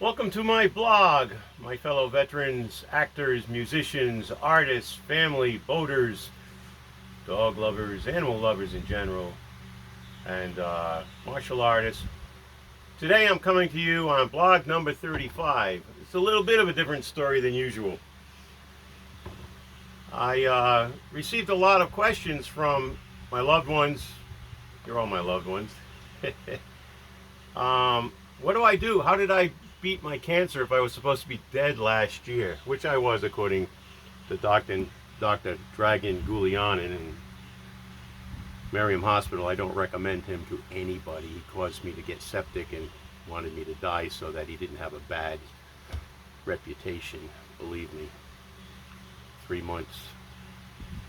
Welcome to my blog, my fellow veterans, actors, musicians, artists, family, boaters, dog lovers, animal lovers in general, and martial artists. Today I'm coming to you on blog number 35. It's a little bit of a different story than usual. I received a lot of questions from my loved ones. You're all my loved ones. What do I do? How did I beat my cancer if I was supposed to be dead last year? Which I was, according to Dr. Dragan Gulianin in Merriam Hospital. I don't recommend him to anybody. He caused me to get septic and wanted me to die so that he didn't have a bad reputation. Believe me. 3 months.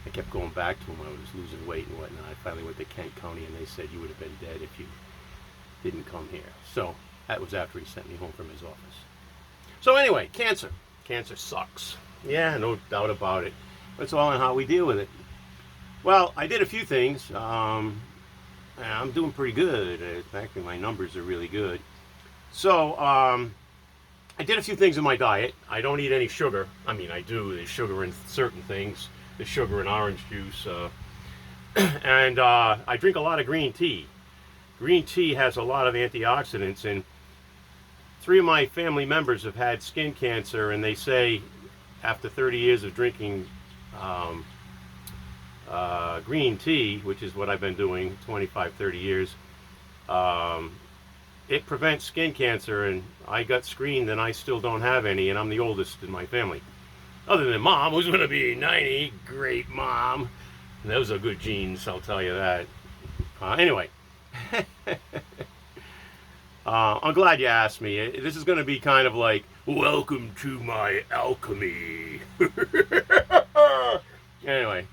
I kept going back to him. I was losing weight and whatnot. I finally went to Kent County and they said you would have been dead if you didn't come here. So that was after he sent me home from his office. So anyway, cancer. Cancer sucks. Yeah, no doubt about it. But it's all in how we deal with it. Well, I did a few things. I'm doing pretty good. Actually, my numbers are really good. So I did a few things in my diet. I don't eat any sugar. I mean, I do. There's sugar in certain things. There's sugar in orange juice. And I drink a lot of green tea. Green tea has a lot of antioxidants, and 3 of my family members have had skin cancer, and they say after 30 years of drinking green tea, which is what I've been doing 25, 30 years, it prevents skin cancer, and I got screened and I still don't have any, and I'm the oldest in my family. Other than mom, who's going to be 90, great mom. And those are good genes, I'll tell you that. Anyway. I'm glad you asked me. This is going to be kind of like, welcome to my alchemy. Anyway,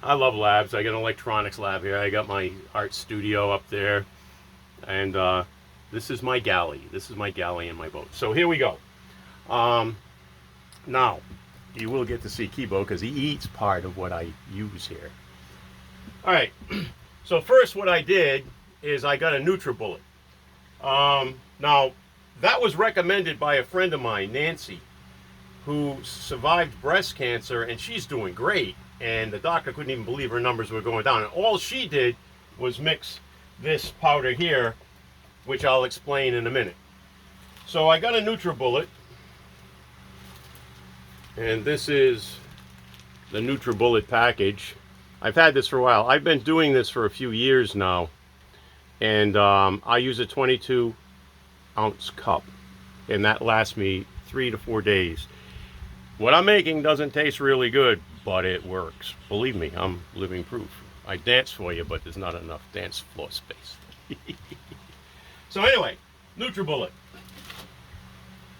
I love labs. I got an electronics lab here. I got my art studio up there. And this is my galley. This is my galley in my boat. So here we go. Now, you will get to see Kibo because he eats part of what I use here. All right. So first what I did is I got a NutriBullet. Now, that was recommended by a friend of mine, Nancy, who survived breast cancer, and she's doing great. And the doctor couldn't even believe her numbers were going down. And all she did was mix this powder here, which I'll explain in a minute. So I got a NutriBullet, and this is the NutriBullet package. I've had this for a while. I've been doing this for a few years now. And I use a 22-ounce cup, and that lasts me 3 to 4 days. What I'm making doesn't taste really good, but it works. Believe me, I'm living proof. I dance for you, but there's not enough dance floor space. So anyway, NutriBullet.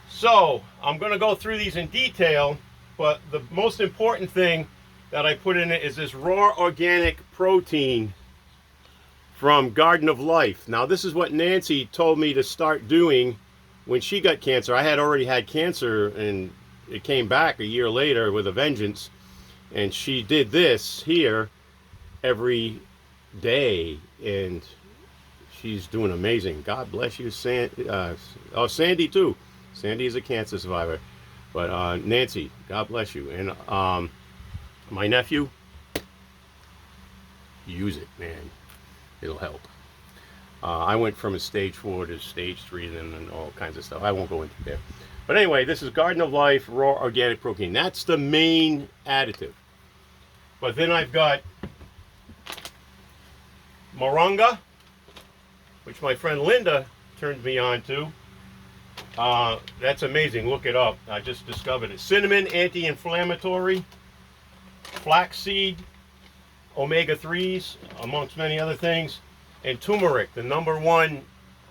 So I'm going to go through these in detail, but the most important thing that I put in it is this raw organic protein from Garden of Life. Now, this is what Nancy told me to start doing when she got cancer. I had already had cancer, and it came back a year later with a vengeance. And she did this here every day, and she's doing amazing. God bless you, Sandy too. Sandy is a cancer survivor. But Nancy, God bless you. And my nephew, use it, man. It'll help. I went from a stage 4 to stage 3 and all kinds of stuff. I won't go into there. But anyway, this is Garden of Life raw organic protein. That's the main additive. But then I've got moringa, which my friend Linda turned me on to. That's amazing. Look it up. I just discovered it. Cinnamon, anti-inflammatory. Flaxseed, omega-3s, amongst many other things, and turmeric, the #1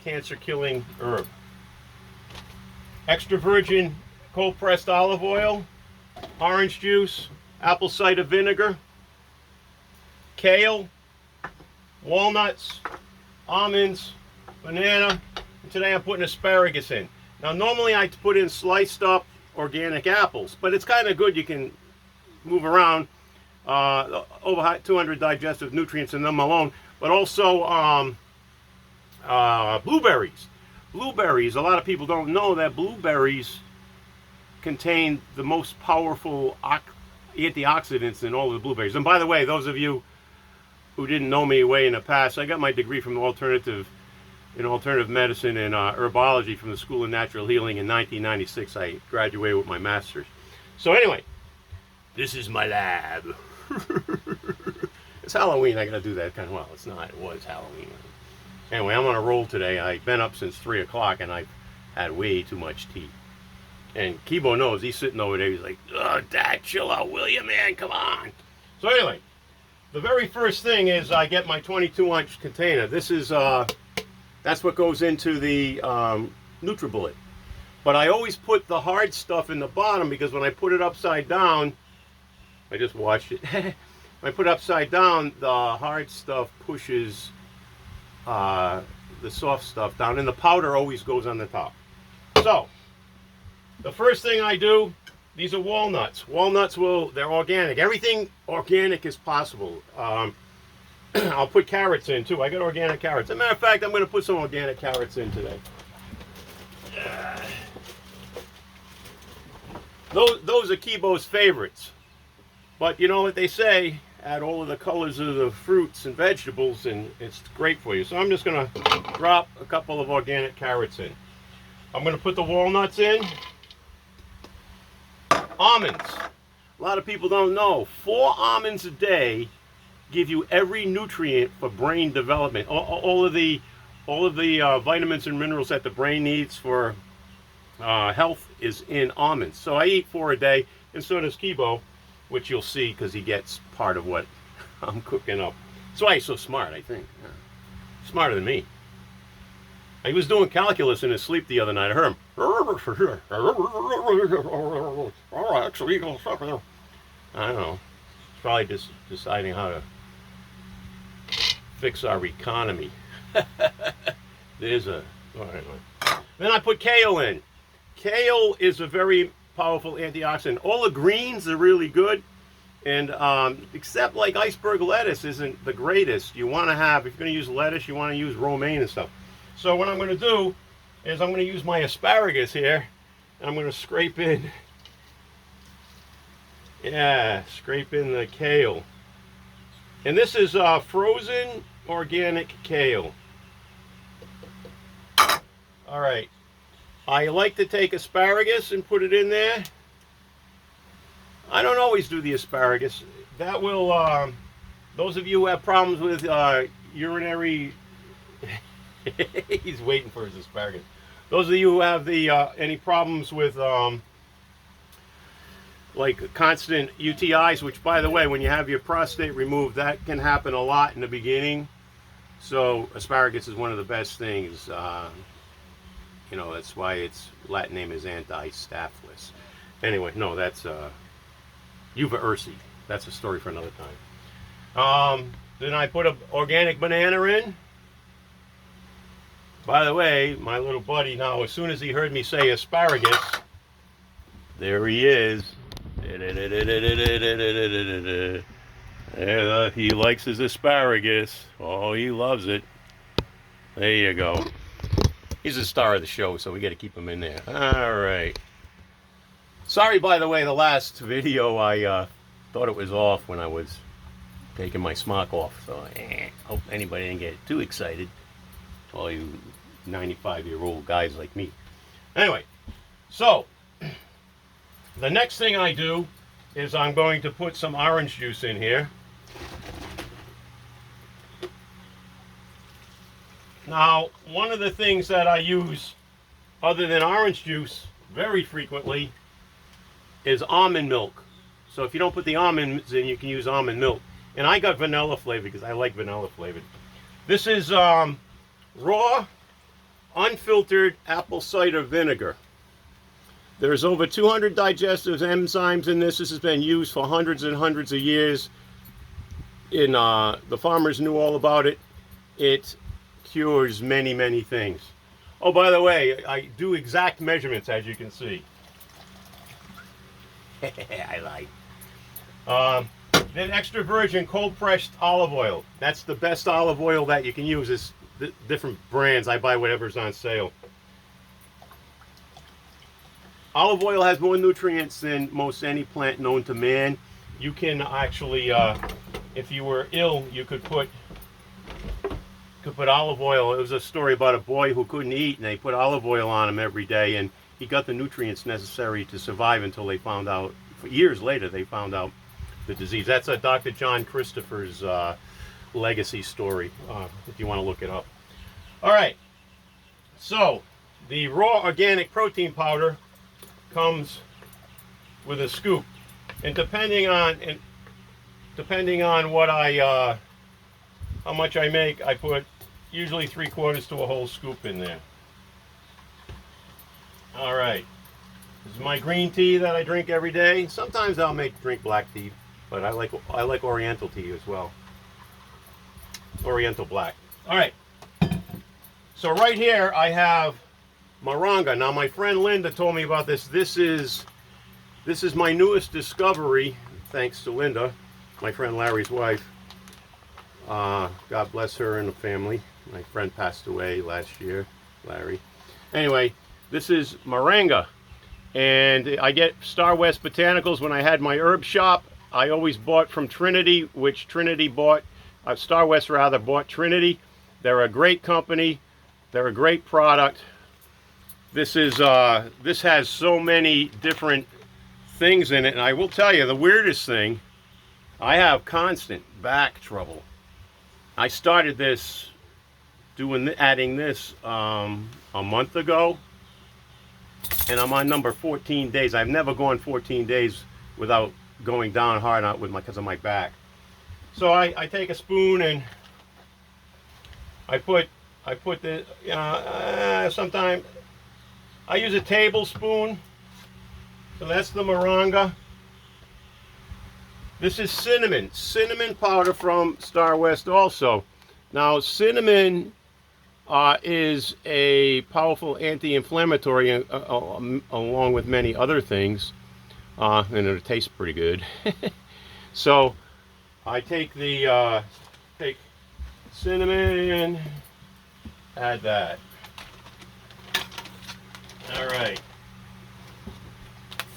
cancer-killing herb. Extra virgin cold-pressed olive oil, orange juice, apple cider vinegar, kale, walnuts, almonds, banana, and today I'm putting asparagus in. Now, normally I put in sliced up organic apples, but it's kind of good. You can move around. Over 200 digestive nutrients in them alone, but also blueberries. Blueberries. A lot of people don't know that blueberries contain the most powerful antioxidants in all of the blueberries. And by the way, those of you who didn't know me way in the past, I got my degree from alternative medicine and herbology from the School of Natural Healing in 1996. I graduated with my master's. So anyway, this is my lab. It's Halloween. I gotta do that kind of, well, it's not. It was Halloween. Anyway, I'm on a roll today. I've been up since 3 o'clock and I've had way too much tea. And Kibo knows. He's sitting over there. He's like, "Oh, Dad, chill out, will you, man? Come on." So anyway, the very first thing is I get my 22-ounce container. This is that's what goes into the NutriBullet. But I always put the hard stuff in the bottom because when I put it upside down, I just washed it. When I put it upside down, the hard stuff pushes the soft stuff down, and the powder always goes on the top. So the first thing I do, these are walnuts. Walnuts they're organic. Everything organic is possible. I'll put carrots in too. I got organic carrots. As a matter of fact, I'm going to put some organic carrots in today. Those are Kibo's favorites. But you know what they say, add all of the colors of the fruits and vegetables and it's great for you. So I'm just going to drop a couple of organic carrots in. I'm going to put the walnuts in. Almonds. A lot of people don't know. 4 almonds a day give you every nutrient for brain development. All of the vitamins and minerals that the brain needs for health is in almonds. So I eat 4 a day, and so does Kibo, which you'll see because he gets part of what I'm cooking up. That's why he's so smart, I think. Yeah. Smarter than me. He was doing calculus in his sleep the other night. I heard him. I don't know. He's probably just deciding how to fix our economy. There's a... All right. Then I put kale in. Kale is a very powerful antioxidant. All the greens are really good. And except like iceberg lettuce isn't the greatest. You want to have, if you're going to use lettuce, you want to use romaine and stuff. So what I'm going to do is I'm going to use my asparagus here, and I'm going to scrape in, scrape in the kale. And this is frozen organic kale. All right. I like to take asparagus and put it in there. I don't always do the asparagus. That will, those of you who have problems with urinary... He's waiting for his asparagus. Those of you who have the any problems with like constant UTIs, which by the way, when you have your prostate removed, that can happen a lot in the beginning. So asparagus is one of the best things. You know, that's why its Latin name is anti-staphylos. Anyway, no, that's uva ursi. That's a story for another time. Then I put an organic banana in. By the way, my little buddy now, as soon as he heard me say asparagus, there he is. He likes his asparagus. Oh, he loves it. There you go. He's the star of the show, so we got to keep him in there. All right. Sorry, by the way, the last video, I thought it was off when I was taking my smock off. So hope anybody didn't get too excited. All you 95-year-old guys like me. Anyway, so the next thing I do is I'm going to put some orange juice in here. Now, one of the things that I use other than orange juice very frequently is almond milk. So if you don't put the almonds in, you can use almond milk. And I got vanilla flavor because I like vanilla flavored. This is raw, unfiltered apple cider vinegar. There's over 200 digestive enzymes in this. This has been used for hundreds and hundreds of years. The farmers knew all about it. It cures many, many things. Oh, by the way, I do exact measurements, as you can see. I like. Then extra virgin cold pressed olive oil. That's the best olive oil that you can use. It's different brands. I buy whatever's on sale. Olive oil has more nutrients than most any plant known to man. You can actually, if you were ill, you could put olive oil. It was a story about a boy who couldn't eat, and they put olive oil on him every day, and he got the nutrients necessary to survive until they found out, years later, they found out the disease. That's a Dr. John Christopher's legacy story, if you want to look it up. All right, so the raw organic protein powder comes with a scoop, and depending on what how much I make, I put usually 3/4 to a whole scoop in there. All right, this is my green tea that I drink every day. Sometimes I'll drink black tea, but I like Oriental tea as well. Oriental black. All right. So right here I have Moringa. Now my friend Linda told me about this. This is my newest discovery, thanks to Linda, my friend Larry's wife. God bless her and the family. My friend passed away last year, Larry. Anyway, this is Moringa, and I get Star West Botanicals. When I had my herb shop, I always bought from Trinity, which Trinity bought, Star West rather bought Trinity. They're a great company. They're a great product. This has so many different things in it, and I will tell you the weirdest thing. I have constant back trouble. I started this adding this a month ago, and I'm on number 14 days. I've never gone 14 days without going down hard on because of my back. So I take a spoon and I put the sometimes I use a tablespoon. So that's the Moringa. This is cinnamon powder from Star West also. Now cinnamon is a powerful anti-inflammatory along with many other things, and it tastes pretty good. So I take take cinnamon, add that. All right.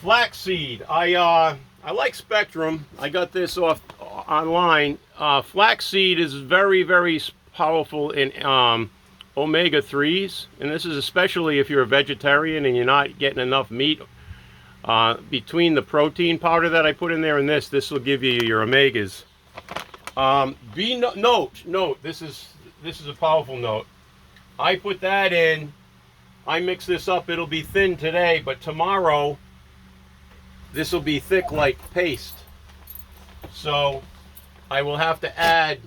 Flaxseed. I like Spectrum. I got this off online. Flaxseed is very, very powerful in omega-3s, and this is especially if you're a vegetarian and you're not getting enough meat. Between the protein powder that I put in there and this will give you your omegas. Note. This is a powerful note. I put that in. I mix this up. It'll be thin today, but tomorrow this will be thick like paste. So I will have to add.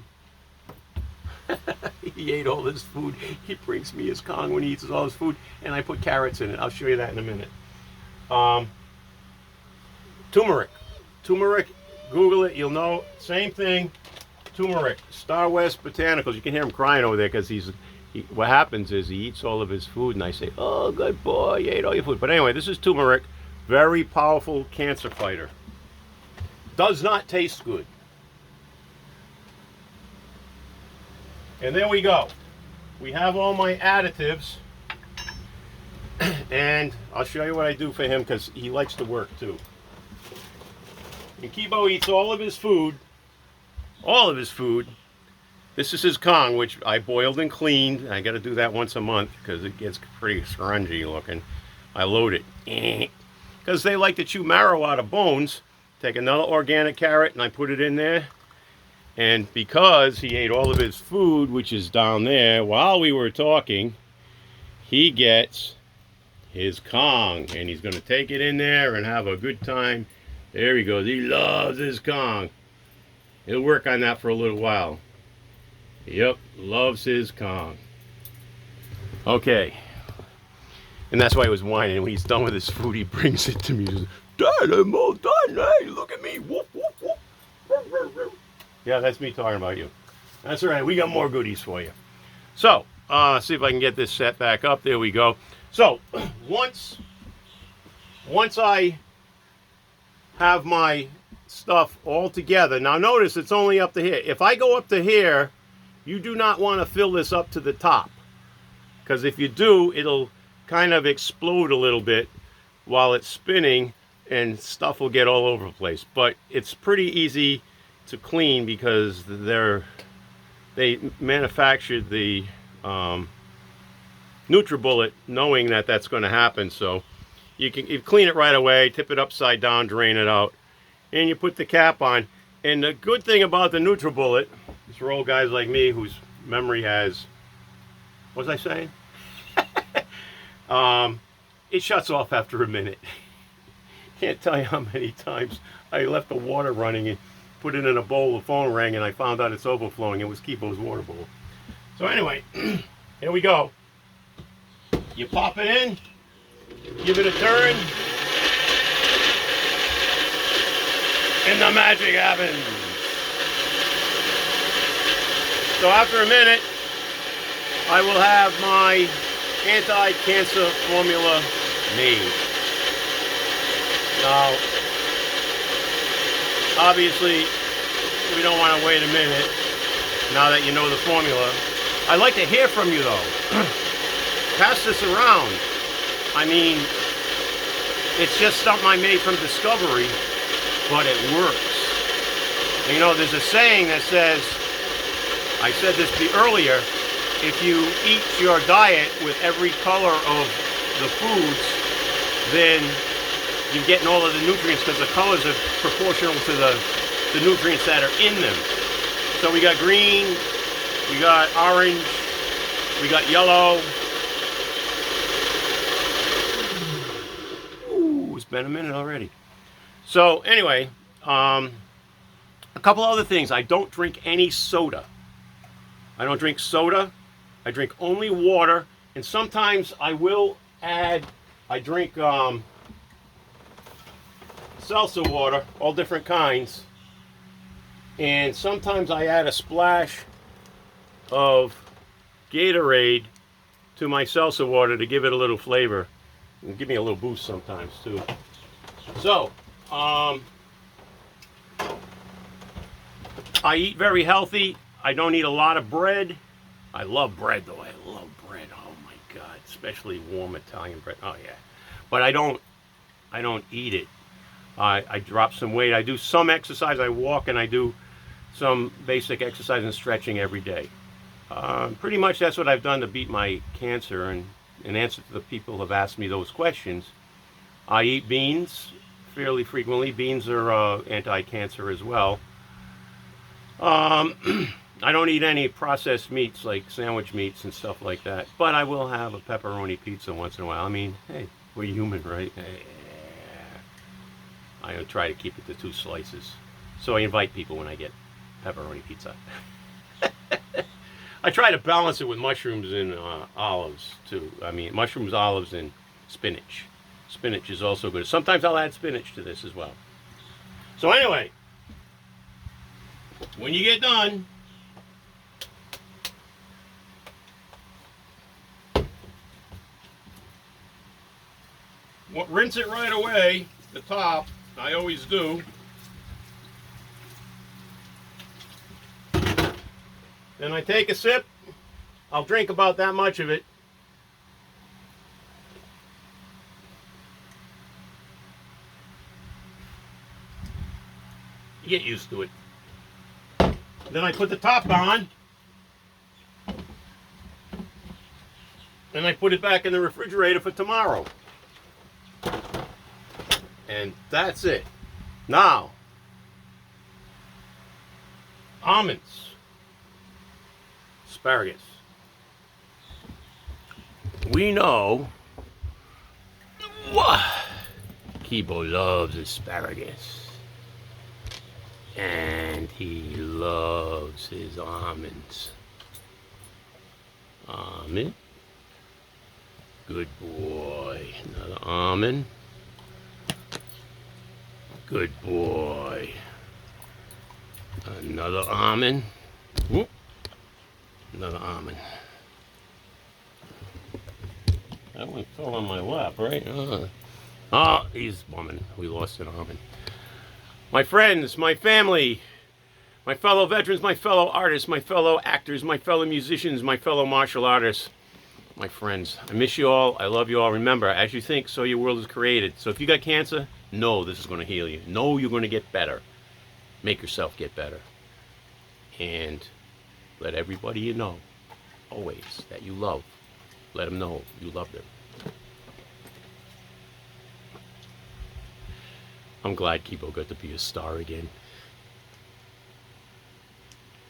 He ate all his food. He brings me his Kong when he eats all his food, and I put carrots in it. I'll show you that in a minute. Turmeric. Google it. You'll know. Same thing. Turmeric. Star West Botanicals. You can hear him crying over there because what happens is he eats all of his food, and I say, "Oh, good boy, you ate all your food." But anyway, this is turmeric. Very powerful cancer fighter. Does not taste good. And there we go. We have all my additives. And I'll show you what I do for him because he likes to work too. And Kibo eats all of his food. All of his food. This is his Kong, which I boiled and cleaned. I got to do that once a month because it gets pretty scrungy looking. I load it. Because they like to chew marrow out of bones. Take another organic carrot and I put it in there. And because he ate all of his food, which is down there, while we were talking, he gets his Kong. And he's going to take it in there and have a good time. There he goes. He loves his Kong. He'll work on that for a little while. Yep, loves his Kong. Okay. And that's why he was whining. When he's done with his food, he brings it to me. He says, "Dad, I'm all done. Hey, look at me. Whoop, whoop, whoop." Yeah, that's me talking about you. That's all right. We got more goodies for you. So, see if I can get this set back up. There we go. So, once I have my stuff all together. Now, notice it's only up to here. If I go up to here, you do not want to fill this up to the top. Because if you do, it'll kind of explode a little bit. while it's spinning, and stuff will get all over the place. But it's pretty easy to clean because they manufactured the NutriBullet knowing that that's going to happen. So you clean it right away, tip it upside down, drain it out, and you put the cap on. And the good thing about the NutriBullet is for old guys like me whose memory has, what was I saying? It shuts off after a minute. Can't tell you how many times I left the water running and put it in a bowl, the phone rang, and I found out it's overflowing. It was Kibo's water bowl. So anyway, here we go. You pop it in, give it a turn, and the magic happens. So after a minute, I will have my anti-cancer formula made. Now, obviously, we don't want to wait a minute now that you know the formula. I'd like to hear from you though. Pass this around. I mean, it's just something I made from discovery, but it works. You know, there's a saying that says, I said this earlier, if you eat your diet with every color of the foods, then you're getting all of the nutrients because the colors are proportional to the nutrients that are in them. So we got green, we got orange, we got yellow. Ooh, it's been a minute already. So anyway, a couple other things. I don't drink any soda. I don't drink soda. I drink only water, and sometimes I will add, I drink seltzer water, all different kinds, and sometimes I add a splash of Gatorade to my seltzer water to give it a little flavor and give me a little boost sometimes too. So, I eat very healthy. I don't eat a lot of bread. I love bread though. I love bread. Oh my God, especially warm Italian bread. Oh yeah, but I don't eat it. I drop some weight. I do some exercise. I walk and I do some basic exercise and stretching every day. Pretty much that's what I've done to beat my cancer. And in answer to the people who have asked me those questions, I eat beans fairly frequently. Beans are anti-cancer as well. I don't eat any processed meats like sandwich meats and stuff like that, but I will have a pepperoni pizza once in a while. I mean, hey, we're human, right? I try to keep it to 2 slices. So I invite people when I get pepperoni pizza. I try to balance it with mushrooms and olives too. I mean, mushrooms, olives, and spinach. Spinach is also good. Sometimes I'll add spinach to this as well. So anyway, when you get done, rinse it right away, the top. I always do. Then I take a sip. I'll drink about that much of it. You get used to it. Then I put the top on. And I put it back in the refrigerator for tomorrow. And that's it. Now, almonds, asparagus. We know Kibo loves asparagus, and he loves his almonds. Almond, good boy. Another almond. Good boy. Another almond. Whoop. Another almond. That one fell on my lap, right? Oh, he's bumming. We lost an almond. My friends, my family, my fellow veterans, my fellow artists, my fellow actors, my fellow musicians, my fellow martial artists. my friends, I miss you all. I love you all. Remember, as you think, so your world is created. So if you got cancer, know this is going to heal you. Know you're going to get better. Make yourself get better. And let everybody you know, always, that you love, let them know you love them. I'm glad Kibo got to be a star again.